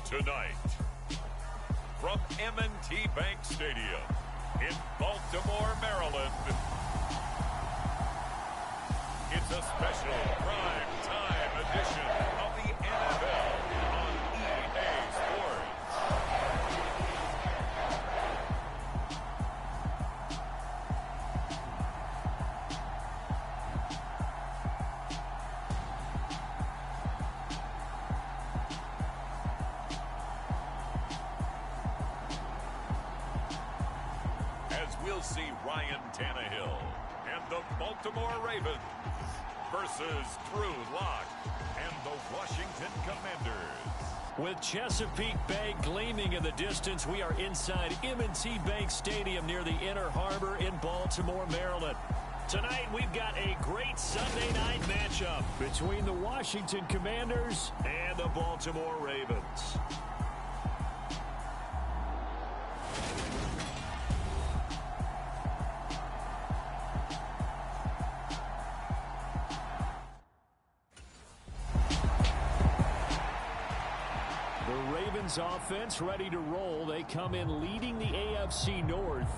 Tonight, from M&T Bank Stadium in Baltimore, Maryland, it's a special prime time edition of the NFL on EA Sports. We'll see Ryan Tannehill and the Baltimore Ravens versus Drew Lock and the Washington Commanders. With Chesapeake Bay gleaming in the distance, we are inside M&T Bank Stadium near the Inner Harbor in Baltimore, Maryland. Tonight, we've got a great Sunday night matchup between the Washington Commanders and the Baltimore Ravens. Offense ready to roll. They come in leading the AFC North.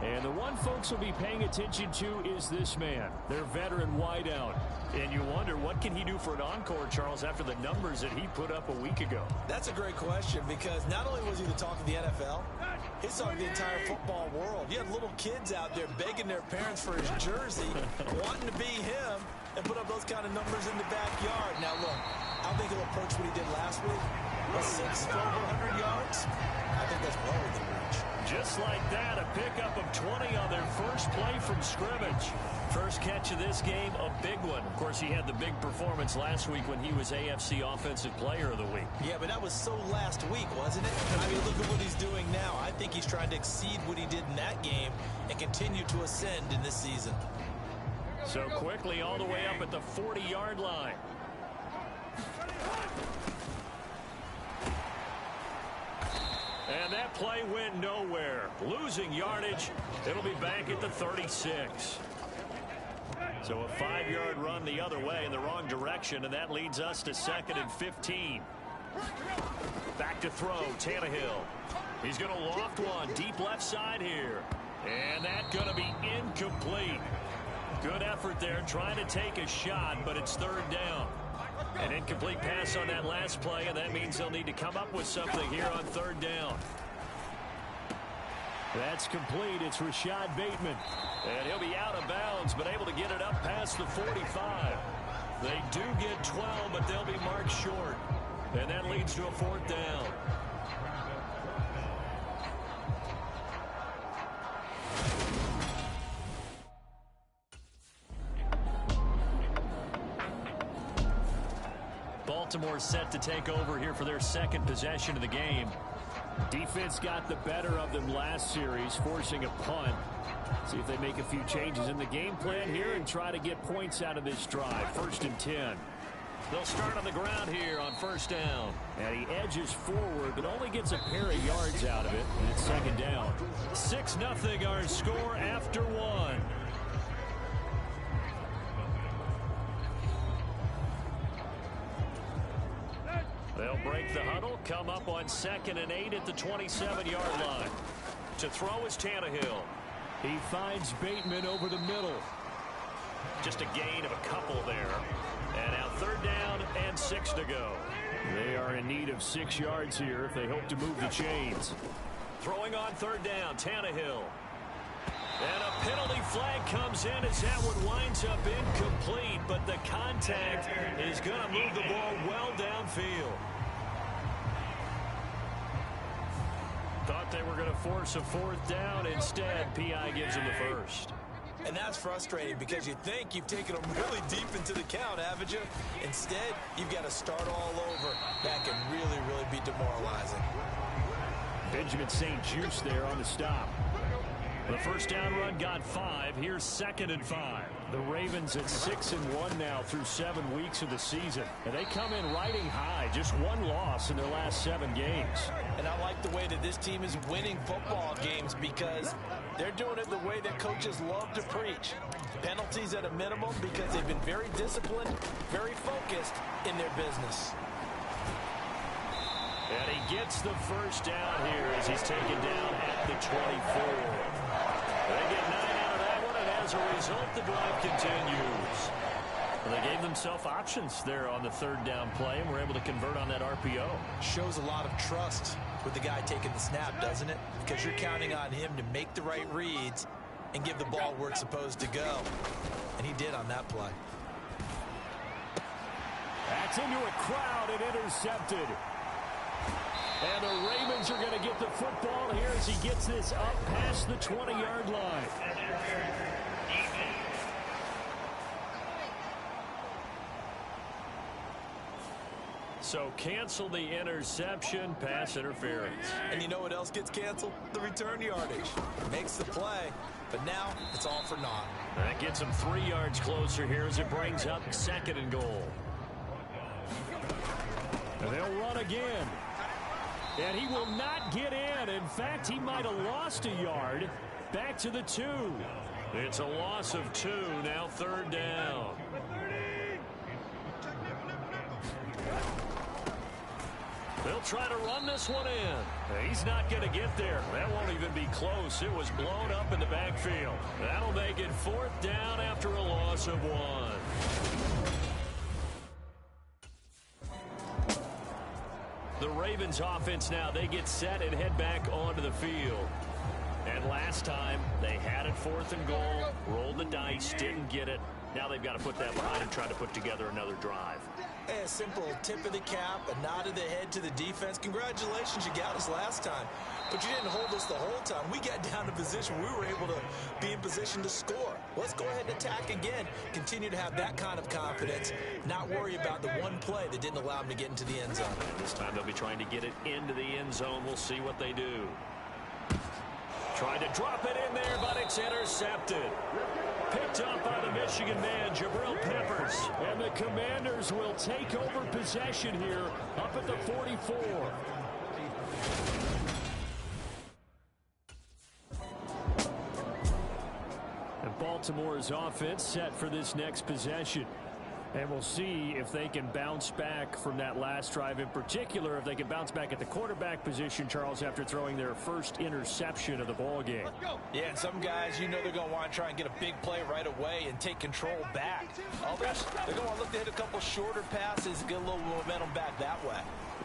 And the one folks will be paying attention to is this man, their veteran wideout. And you wonder, what can he do for an encore, Charles, after the numbers that he put up a week ago? That's a great question, because not only was he the talk of the NFL, he's talking the entire football world. You have little kids out there begging their parents for his jersey, wanting to be him, and put up those kind of numbers in the backyard. Now, look, I think he'll approach what he did last week. A 6 for over 100 yards. I think that's well within reach. Just like that, a pickup of 20 on their first play from scrimmage. First catch of this game, a big one. Of course, he had the big performance last week when he was AFC Offensive Player of the Week. Yeah, but that was so last week, wasn't it? I mean, look at what he's doing now. I think he's trying to exceed what he did in that game and continue to ascend in this season. So quickly all the way up at the 40-yard line. And that play went nowhere. Losing yardage. It'll be back at the 36. So a 5-yard run the other way in the wrong direction, and that leads us to 2nd and 15. Back to throw, Tannehill. He's going to loft one deep left side here. And that's going to be incomplete. Good effort there trying to take a shot, but it's 3rd down. An incomplete pass on that last play, and that means they'll need to come up with something here on 3rd down. That's complete. It's Rashad Bateman. And he'll be out of bounds, but able to get it up past the 45. They do get 12, but they'll be marked short. And that leads to a 4th down. Baltimore set to take over here for their 2nd possession of the game. Defense got the better of them last series, forcing a punt. See if they make a few changes in the game plan here and try to get points out of this drive. 1st and 10. They'll start on the ground here on 1st down. And he edges forward, but only gets a pair of yards out of it. And it's 2nd down. 6-0 our score after 1. They'll break the huddle, come up on 2nd and 8 at the 27-yard line. To throw is Tannehill. He finds Bateman over the middle. Just a gain of a couple there. And now 3rd down and 6 to go. They are in need of 6 yards here if they hope to move the chains. Throwing on 3rd down, Tannehill. And a penalty flag comes in as that one winds up incomplete, but the contact is going to move the ball well downfield. Thought they were going to force a 4th down. Instead, P.I. gives them the 1st. And that's frustrating because you think you've taken them really deep into the count, haven't you? Instead, you've got to start all over. That can really, really be demoralizing. Benjamin St. Juste there on the stop. The 1st down run got 5. Here's 2nd and 5. The Ravens at 6-1 now through 7 weeks of the season. And they come in riding high. Just 1 loss in their last 7 games. And I like the way that this team is winning football games because they're doing it the way that coaches love to preach. Penalties at a minimum because they've been very disciplined, very focused in their business. And he gets the first down here as he's taken down at the 24. They get 9 out of that one, and as a result, the drive continues. Well, they gave themselves options there on the third down play, and were able to convert on that RPO. Shows a lot of trust with the guy taking the snap, doesn't it? Because you're counting on him to make the right reads and give the ball where it's supposed to go. And he did on that play. That's into a crowd and intercepted. And the Ravens are going to get the football here as he gets this up past the 20-yard line. So cancel the interception, pass interference. And you know what else gets canceled? The return yardage. Makes the play, but now it's all for naught. That gets him 3 yards closer here as it brings up 2nd and goal. And they'll run again. And he will not get in. In fact, he might have lost a yard. Back to the 2. It's a loss of 2, now 3rd down. They'll try to run this one in. He's not going to get there. That won't even be close. It was blown up in the backfield. That'll make it 4th down after a loss of 1. The Ravens offense now, they get set and head back onto the field. And last time, they had it 4th and goal, rolled the dice, didn't get it. Now they've got to put that behind and try to put together another drive. A simple tip of the cap, a nod of the head to the defense. Congratulations, you got us last time. But you didn't hold us the whole time. We got down to position. We were able to be in position to score. Let's go ahead and attack again. Continue to have that kind of confidence. Not worry about the one play that didn't allow them to get into the end zone. And this time they'll be trying to get it into the end zone. We'll see what they do. Trying to drop it in there, but it's intercepted. Picked up by the Michigan man, Jabril Peppers. And the Commanders will take over possession here up at the 44. And Baltimore's offense set for this next possession. And we'll see if they can bounce back from that last drive, in particular, if they can bounce back at the quarterback position, Charles, after throwing their first interception of the ball game. Yeah, and some guys, you know they're going to want to try and get a big play right away and take control back. Others, they're going to look to hit a couple shorter passes and get a little momentum back that way.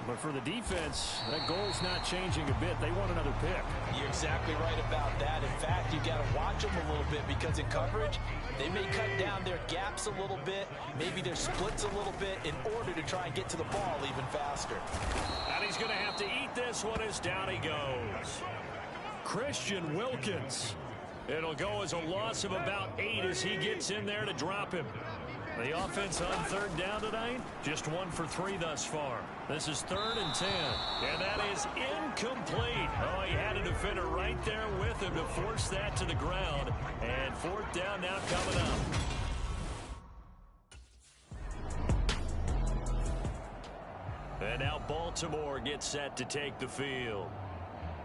But for the defense, that goal's not changing a bit. They want another pick. You're exactly right about that. In fact, you got to watch them a little bit because in coverage, they may cut down their gaps a little bit, maybe their splits a little bit in order to try and get to the ball even faster. And he's going to have to eat this one as down he goes. Christian Wilkins. It'll go as a loss of about 8 as he gets in there to drop him. The offense on 3rd down tonight, just 1 for 3 thus far. This is 3rd and 10, and that is incomplete. Oh, he had a defender right there with him to force that to the ground, and 4th down now coming up. And now Baltimore gets set to take the field.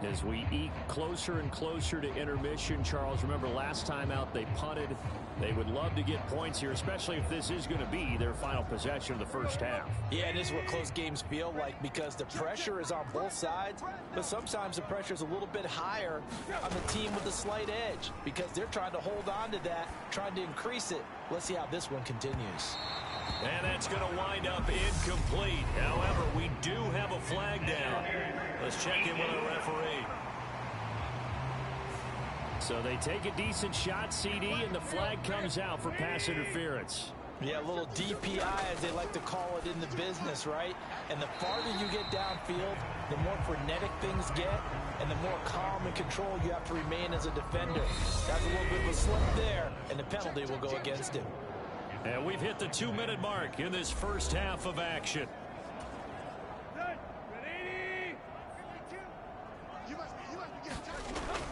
As we eke closer and closer to intermission, Charles, remember last time out they punted. They would love to get points here, especially if this is going to be their final possession of the first half. Yeah, and this is what close games feel like because the pressure is on both sides, but sometimes the pressure is a little bit higher on the team with a slight edge because they're trying to hold on to that, trying to increase it. Let's see how this one continues. And that's going to wind up incomplete. However, we do have a flag down. Let's check in with our referee. So they take a decent shot, CD, and the flag comes out for pass interference. Yeah, a little DPI, as they like to call it in the business, right? And the farther you get downfield, the more frenetic things get, and the more calm and control you have to remain as a defender. That's a little bit of a slip there, and the penalty will go against him. And we've hit the 2-minute mark in this first half of action.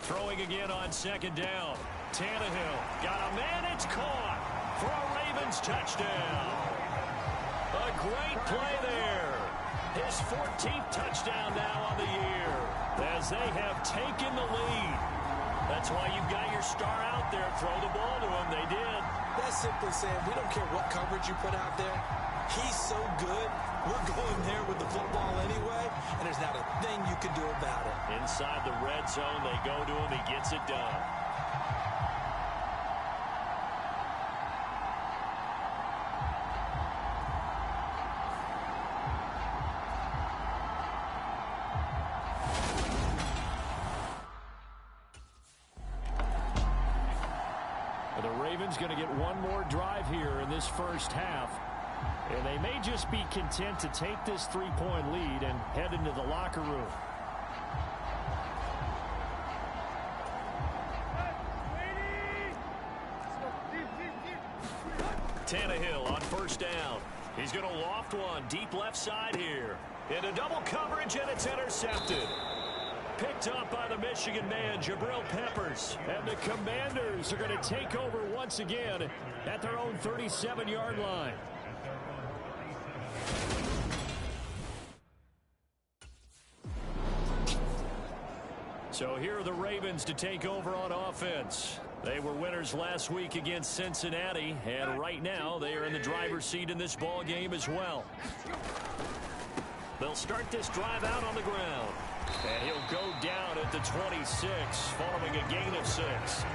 Throwing again on 2nd down. Tannehill got a man. It's caught for a Ravens touchdown. A great play there. His 14th touchdown now on the year as they have taken the lead. That's why you've got your star out there. Throw the ball to him. They did. That's simply saying we don't care what coverage you put out there. He's so good. We're going there with the football anyway, and there's not a red zone. They go to him. He gets it done. The Ravens going to get one more drive here in this first half. And they may just be content to take this 3-point lead and head into the locker room. Tannehill on first down. He's going to loft one deep left side here. Into double coverage, and it's intercepted. Picked up by the Michigan man, Jabril Peppers. And the Commanders are going to take over once again at their own 37-yard line. So here are the Ravens to take over on offense. They were winners last week against Cincinnati, and right now they are in the driver's seat in this ball game as well. They'll start this drive out on the ground. And he'll go down at the 26, following a gain of 6.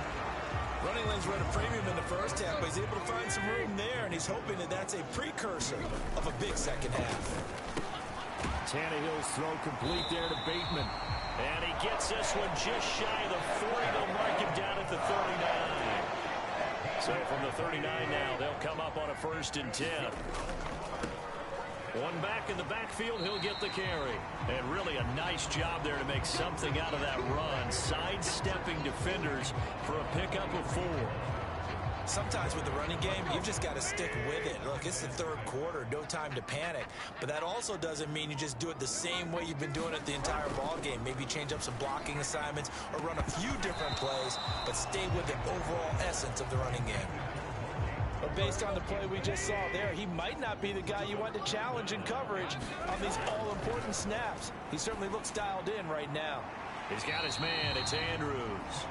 Running lanes were at a premium in the first half, but he's able to find some room there, and he's hoping that that's a precursor of a big second half. Tannehill's throw complete there to Bateman. And he gets this one just shy of the 40. They'll mark him down at the 39. So from the 39 now, they'll come up on a 1st and 10. One back in the backfield, he'll get the carry. And really a nice job there to make something out of that run, sidestepping defenders for a pickup of 4. Sometimes with the running game, you've just got to stick with it. Look, it's the third quarter, no time to panic. But that also doesn't mean you just do it the same way you've been doing it the entire ball game. Maybe change up some blocking assignments or run a few different plays, but stay with the overall essence of the running game. But based on the play we just saw there, he might not be the guy you want to challenge in coverage on these all-important snaps. He certainly looks dialed in right now. He's got his man. It's Andrews.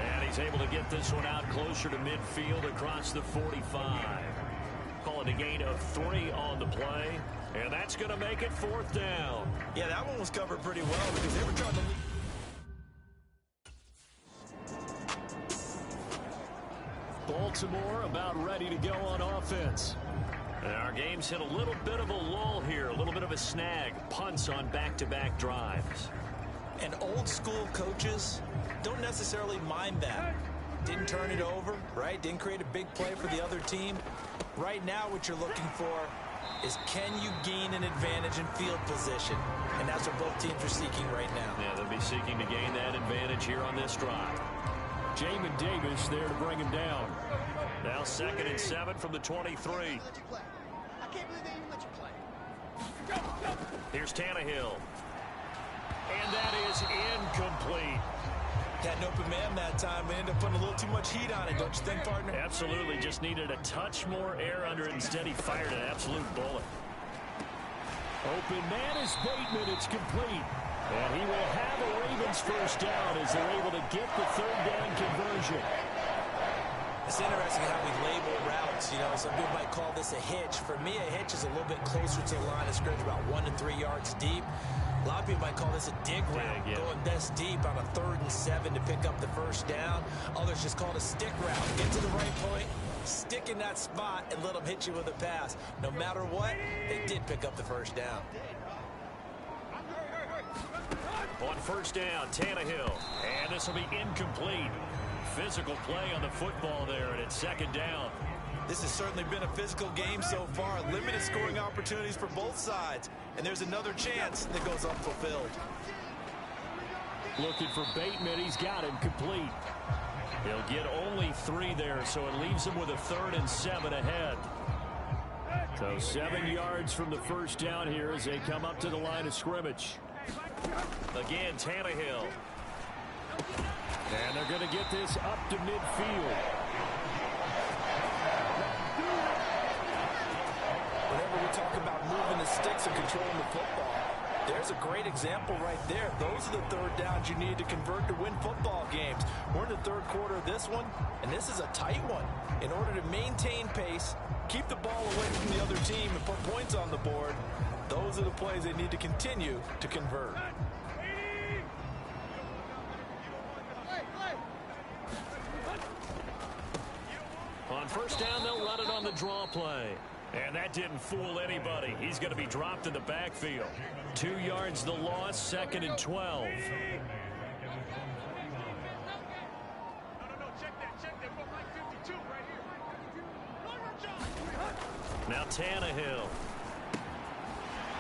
And he's able to get this one out closer to midfield across the 45. Call it a gain of 3 on the play. And that's going to make it 4th down. Yeah, that one was covered pretty well because they were trying to lead. Baltimore about ready to go on offense. And our game's hit a little bit of a lull here, a little bit of a snag. Punts on back-to-back drives. And old school coaches don't necessarily mind that. Didn't turn it over, right? Didn't create a big play for the other team. Right now what you're looking for is, can you gain an advantage in field position? And that's what both teams are seeking right now. Yeah, they'll be seeking to gain that advantage here on this drive. Jamin Davis there to bring him down. Now 2nd and 7 from the 23. Here's Tannehill. And that is incomplete. Had an open man that time and ended up putting a little too much heat on it, don't you think, partner? Absolutely. Just needed a touch more air under it. Instead, he fired an absolute bullet. Open man is Bateman. It's complete. And he will have a Ravens first down as they're able to get the 3rd down conversion. It's interesting how we label routes. You know, some people might call this a hitch. For me, a hitch is a little bit closer to the line of scrimmage, about 1 to 3 yards deep. A lot of people might call this a dig route, going this deep on a 3rd and 7 to pick up the first down. Others just call it a stick route. Get to the right point, stick in that spot, and let them hit you with a pass. No matter what, they did pick up the first down. On first down, Tannehill. And this will be incomplete. Physical play on the football there, and it's 2nd down. This has certainly been a physical game so far. Limited scoring opportunities for both sides. And there's another chance that goes unfulfilled. Looking for Bateman. He's got him complete. He'll get only 3 there, so it leaves him with a 3rd and 7 ahead. So 7 yards from the first down here as they come up to the line of scrimmage. Again, Tannehill. And they're going to get this up to midfield. Whenever we talk about moving the sticks and controlling the football, there's a great example right there. Those are the 3rd downs you need to convert to win football games. We're in the 3rd quarter of this one, and this is a tight one. In order to maintain pace, keep the ball away from the other team, and put points on the board, those are the plays they need to continue to convert. On first down, they'll run it on the draw play. And that didn't fool anybody. He's going to be dropped in the backfield. 2 yards the loss, 2nd and 12. Now Tannehill.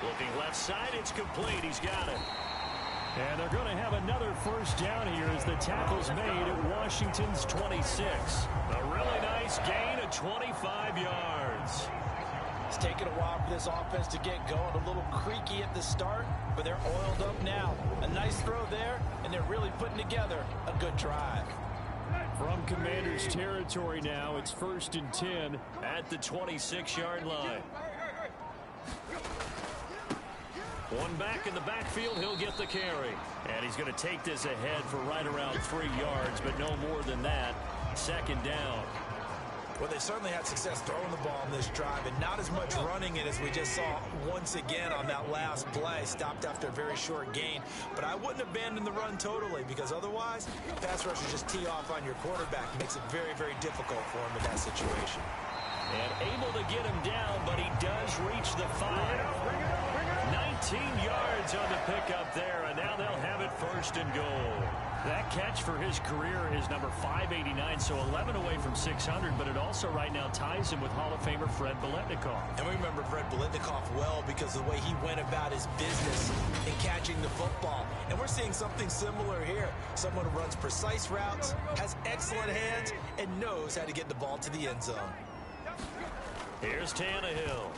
Looking left side, it's complete. He's got it. And they're going to have another first down here as the tackle's made at Washington's 26. A really nice gain of 25 yards. It's taken a while for this offense to get going. A little creaky at the start, but they're oiled up now. A nice throw there, and they're really putting together a good drive. From Commander's territory now, it's 1st and 10 at the 26-yard line. One back in the backfield, he'll get the carry. And he's going to take this ahead for right around 3 yards, but no more than that. 2nd down. Well, they certainly had success throwing the ball in this drive, and not as much running it as we just saw once again on that last play. Stopped after a very short gain. But I wouldn't abandon the run totally, because otherwise, pass rushers just tee off on your quarterback. It makes it very, very difficult for him in that situation. And able to get him down, but he does reach the 5. 19 yards on the pickup there, and now they'll have it 1st and goal. That catch for his career is number 589, so 11 away from 600, but it also right now ties him with Hall of Famer Fred Biletnikoff. And we remember Fred Biletnikoff well because of the way he went about his business in catching the football. And we're seeing something similar here. Someone who runs precise routes, has excellent hands, and knows how to get the ball to the end zone. Here's Tannehill.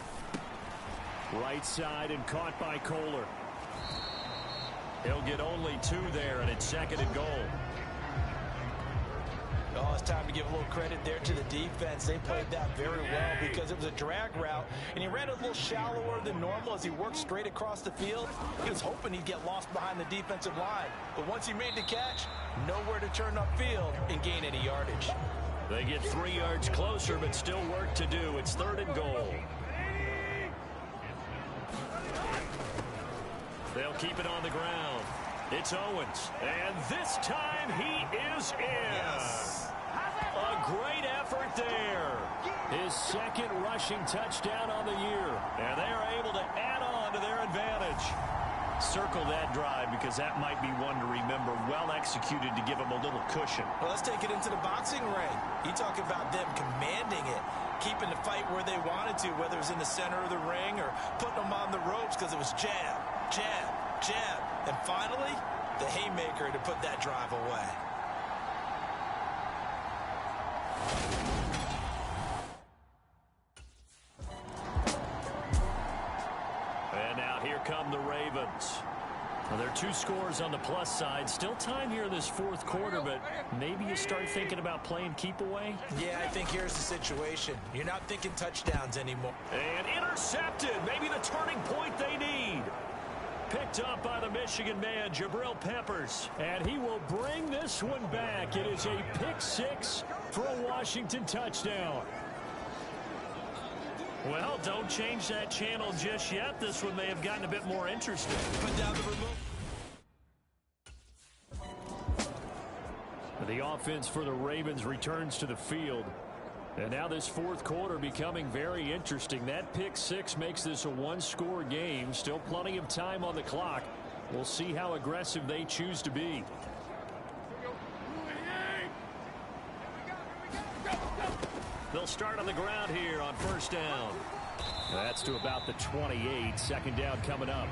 Right side and caught by Kohler. He'll get only 2 there, and it's 2nd and goal. Oh, it's time to give a little credit there to the defense. They played that very well because it was a drag route, and he ran a little shallower than normal as he worked straight across the field. He was hoping he'd get lost behind the defensive line, but once he made the catch, nowhere to turn upfield and gain any yardage. They get 3 yards closer, but still work to do. It's 3rd and goal. They'll keep it on the ground. It's Owens. And this time he is in. Yes. A great effort there. His 2nd rushing touchdown on the year. And they are able to add on to their advantage. Circle that drive because that might be one to remember. Well executed to give him a little cushion. Well, let's take it into the boxing ring. You talk about them commanding it, keeping the fight where they wanted to, whether it was in the center of the ring or putting them on the ropes because it was jab, jab, jab. And finally, the haymaker to put that drive away. And now here come the Ravens. Well, there are 2 scores on the plus side. Still time here in this 4th quarter, but maybe you start thinking about playing keep away. Yeah, I think here's the situation. You're not thinking touchdowns anymore. And intercepted. Maybe the turning point they need. Picked up by the Michigan man, Jabril Peppers. And he will bring this one back. It is a pick-6 for a Washington touchdown. Well, don't change that channel just yet. This one may have gotten a bit more interesting. Put down the remote. The offense for the Ravens returns to the field. And now this 4th quarter becoming very interesting. That pick-6 makes this a 1-score game. Still plenty of time on the clock. We'll see how aggressive they choose to be. They'll start on the ground here on 1st down. That's to about the 28. 2nd down coming up.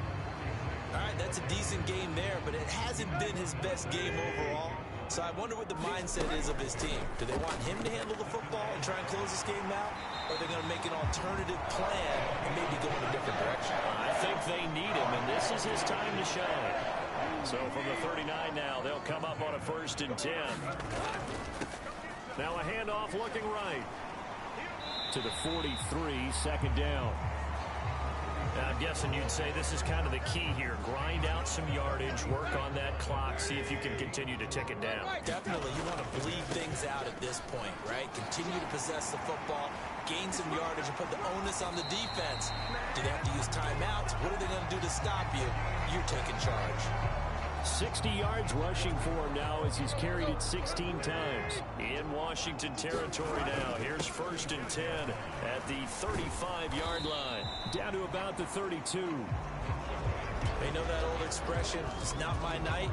All right, that's a decent game there, but it hasn't been his best game overall. So I wonder what the mindset is of his team. Do they want him to handle the football and try and close this game out? Or are they going to make an alternative plan and maybe go in a different direction? I think they need him, and this is his time to shine. So from the 39 now, they'll come up on a 1st and 10. Now a handoff looking right. To the 43, 2nd down. I'm guessing you'd say this is kind of the key here. Grind out some yardage, work on that clock, see if you can continue to tick it down. Definitely, you want to bleed things out at this point, right? Continue to possess the football, gain some yardage, and put the onus on the defense. Do they have to use timeouts? What are they going to do to stop you? You're taking charge. 60 yards rushing for him now as he's carried it 16 times. In Washington territory now. Here's 1st and 10 at the 35-yard line. Down to about the 32. They know that old expression, it's not my night.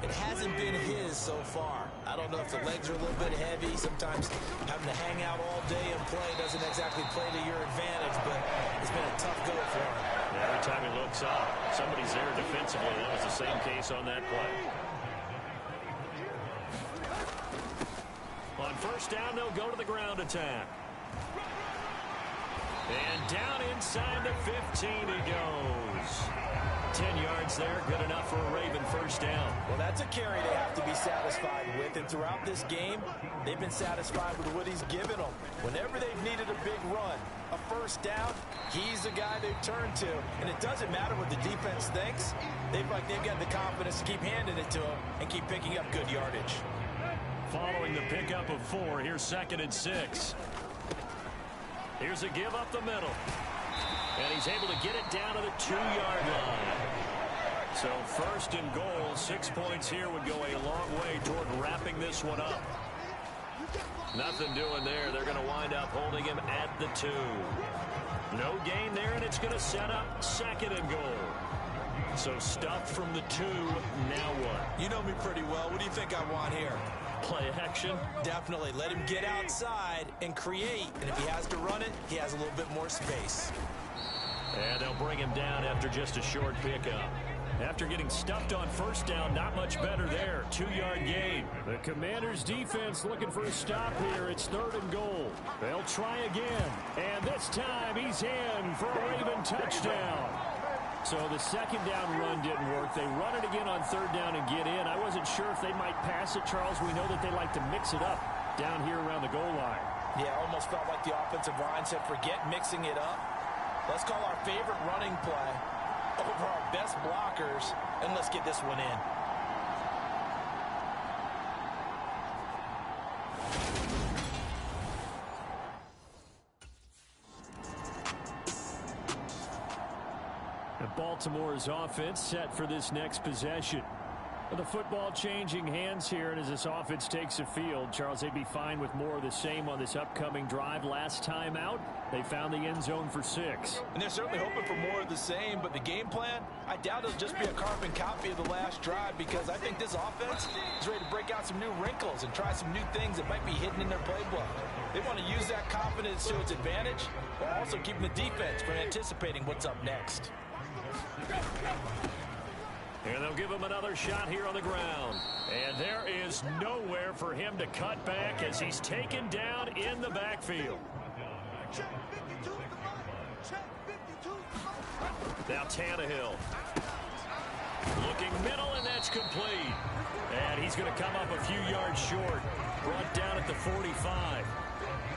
It hasn't been his so far. I don't know if the legs are a little bit heavy. Sometimes having to hang out all day and play doesn't exactly play to your advantage, but it's been a tough go for him. Every time he looks up, somebody's there defensively. That was the same case on that play. On 1st down, they'll go to the ground attack. And down inside the 15 he goes. 10 yards there, good enough for a Raven 1st down. Well, that's a carry they have to be satisfied with, and throughout this game, they've been satisfied with what he's given them. Whenever they've needed a big run, a 1st down, he's the guy they've turned to, and it doesn't matter what the defense thinks. They've got the confidence to keep handing it to him and keep picking up good yardage. Following the pickup of 4, here's 2nd and 6. Here's a give up the middle. And he's able to get it down to the 2-yard line. So 1st and goal, 6 points here would go a long way toward wrapping this one up. Nothing doing there. They're going to wind up holding him at the 2. No gain there, and it's going to set up 2nd and goal. So stuffed from the 2, now what? You know me pretty well. What do you think I want here? Play action? Definitely. Let him get outside and create. And if he has to run it, he has a little bit more space. And they'll bring him down after just a short pickup. After getting stuffed on 1st down, not much better there. 2-yard gain. The Commanders' defense looking for a stop here. It's 3rd and goal. They'll try again. And this time he's in for a Raven touchdown. So the 2nd down run didn't work. They run it again on 3rd down and get in. I wasn't sure if they might pass it, Charles. We know that they like to mix it up down here around the goal line. Yeah, almost felt like the offensive line said, forget mixing it up. Let's call our favorite running play over our best blockers, and let's get this one in. And Baltimore's offense set for this next possession. The football changing hands here, and as this offense takes the field, Charles, they'd be fine with more of the same on this upcoming drive. Last time out, they found the end zone for 6. And they're certainly hoping for more of the same, but the game plan, I doubt it'll just be a carbon copy of the last drive, because I think this offense is ready to break out some new wrinkles and try some new things that might be hidden in their playbook. They want to use that confidence to its advantage, while also keeping the defense from anticipating what's up next. And they'll give him another shot here on the ground. And there is nowhere for him to cut back as he's taken down in the backfield. Now Tannehill. Looking middle, and that's complete. And he's going to come up a few yards short. Brought down at the 45.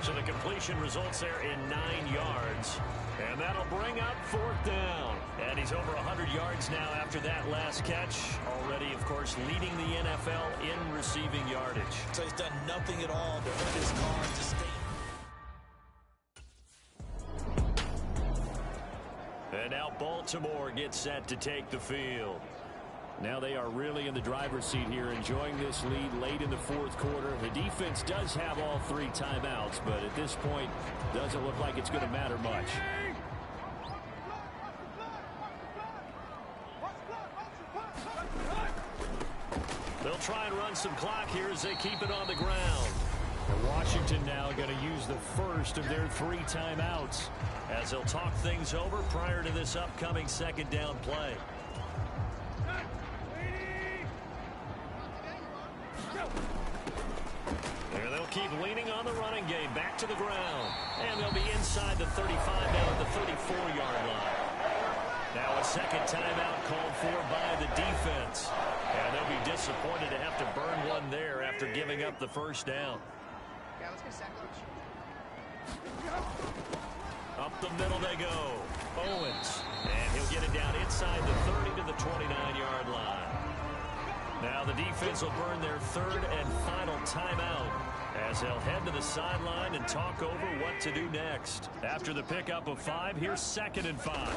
So the completion results there in 9 yards. And that'll bring up 4th down. And he's over 100 yards now after that last catch. Already, of course, leading the NFL in receiving yardage. So he's done nothing at all to hurt his cause to stay. And now Baltimore gets set to take the field. Now they are really in the driver's seat here, enjoying this lead late in the 4th quarter. The defense does have all 3 timeouts, but at this point, doesn't look like it's going to matter much. They'll try and run some clock here as they keep it on the ground. And Washington now going to use the first of their 3 timeouts, as they'll talk things over prior to this upcoming 2nd down play. And they'll keep leaning on the running game. Back to the ground. And they'll be inside the 35 now at the 34-yard line. Now a 2nd timeout called for by the defense. And they'll be disappointed to have to burn one there after giving up the 1st down. Yeah, let's get a sack coach. Up the middle they go. Owens. And he'll get it down inside the 30 to the 29-yard line. Now the defense will burn their 3rd and final timeout as they'll head to the sideline and talk over what to do next. After the pickup of 5, here's 2nd and 5.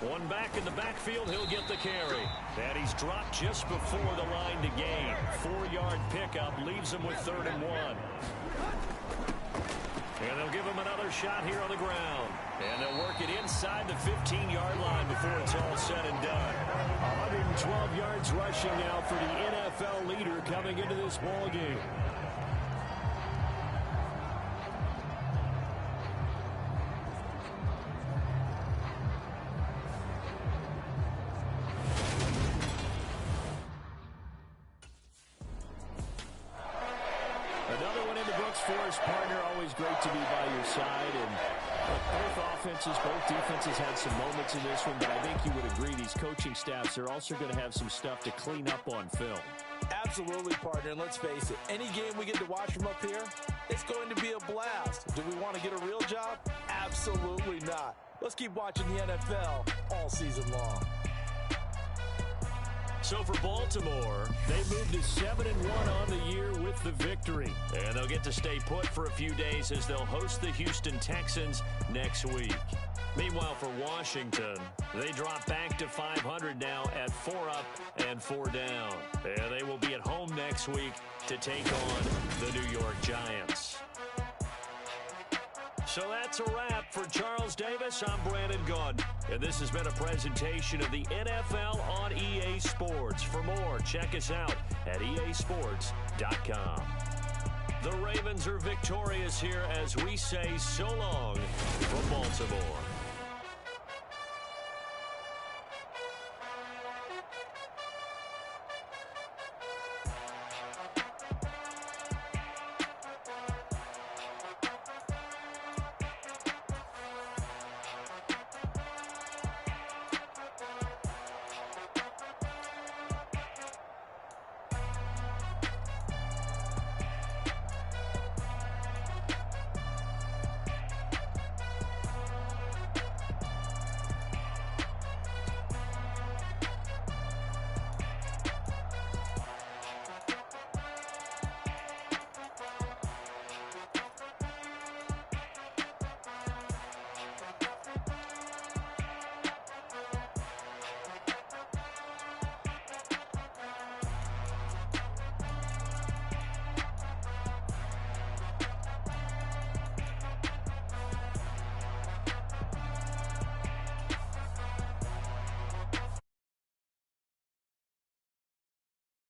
One back in the backfield, he'll get the carry. And he's dropped just before the line to gain. 4-yard pickup leaves him with 3rd and 1. And they'll give him another shot here on the ground. And they'll work it inside the 15-yard line before it's all said and done. 112 yards rushing now for the NFL leader coming into this ball game. Another one in the books for his partner. Always great to be by your side. And both offenses, both defenses had some moments in this one, but I think you would agree these coaching staffs are also going to have some stuff to clean up on film. Absolutely, partner. And let's face it, any game we get to watch from up here, it's going to be a blast. Do we want to get a real job? Absolutely not. Let's keep watching the NFL all season long. So for Baltimore, They moved to 7-1 on the year with the victory. and they'll get to stay put for a few days as they'll host the Houston Texans next week. Meanwhile, for Washington, they drop back to 500 now at 4 up and 4 down. And they will be at home next week to take on the New York Giants. So that's a wrap for Charles Davis. I'm Brandon Gunn, and this has been a presentation of the NFL on EA Sports. For more, check us out at easports.com. The Ravens are victorious here as we say so long from Baltimore.